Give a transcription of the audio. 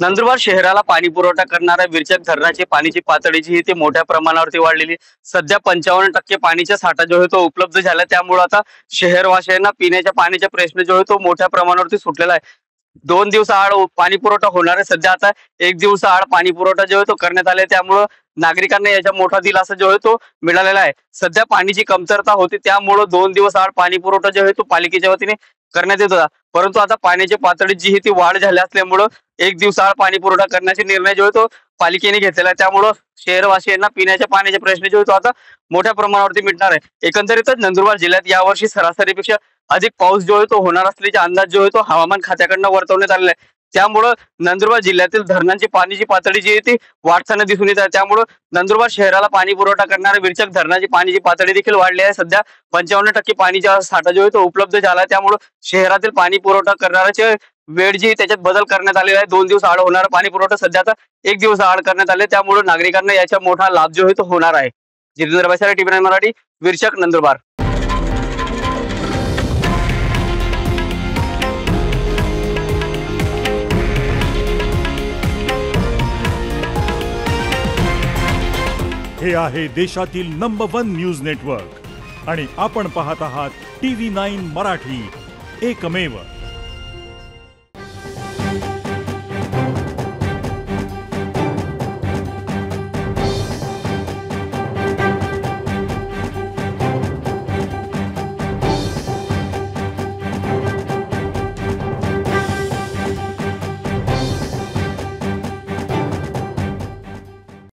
नंदुरबार शहराला पाणी पुरवठा करणाऱ्या विरचक धरणाची पाण्याची पातळी जी आहे ती मोठ्या प्रमाणावरती वाढलेली. सध्या 55% पाणीचा साठा जो आहे तो उपलब्ध झाला. त्यामुळे आता शहरवासियांना पिण्याच्या पाण्याचा प्रश्न जो आहे तो मोठ्या प्रमाणावरती सुटलेला आहे. 2 दिवसाआड पाणी पुरवठा होणार आहे. सध्या आता 1 दिवसाआड पाणी पुरवठा जो आहे तो करण्यात आला. त्यामुळं नागरिकांना याचा मोठा दिलासा जो आहे तो मिळालेला आहे. सध्या पाण्याची कमतरता होती त्यामुळं 2 दिवसाआड पाणी पुरवठा जो आहे तो पालिकेच्या वतीने करण्यात येत होता. परंतु आता पाण्याची पातळी जी आहे ती वाढ झाली असल्यामुळं 1 दिवसाआड पाणी पुरवठा करण्याचा निर्णय जो आहे तो पालिकेने घेतलेला आहे. त्यामुळं शहरवासियांना पिण्याच्या पाण्याचा प्रश्न जो आहे तो आता मोठ्या प्रमाणावरती मिटणार आहे. एकंदरीतच नंदुरबार जिल्ह्यात यावर्षी सरासरीपेक्षा अधिक पाऊस जो आहे तो होणार असल्याचा अंदाज जो आहे तो हवामान खात्याकडनं वर्तवण्यात आलेला आहे. त्यामुळं नंदुरबार जिल्ह्यातील धरणांची पाण्याची पातळी जी आहे ती वाढताना दिसून येत आहे. त्यामुळं नंदुरबार शहराला पाणी पुरवठा करणाऱ्या विरचक धरणाची पाण्याची पातळी देखील वाढली आहे. सध्या 55% पाणीचा साठा जो आहे तो उपलब्ध झाला आहे. त्यामुळं शहरातील पाणी पुरवठा करणाऱ्याचे वेळ जी त्याच्यात बदल करण्यात आलेला आहे. 2 दिवस आड होणारा पाणी पुरवठा सध्या आता 1 दिवस आड करण्यात आले. त्यामुळे नागरिकांना याचा मोठा लाभ जो आहे तो होणार आहे. जितेंद्र बैसारे, टीव्ही 9 मराठी, विरचक, नंदुरबार. हे आहे देशातील नंबर 1 न्यूज नेटवर्क आणि आपण पाहत आहात टीव्ही 9 मराठी, एकमेव.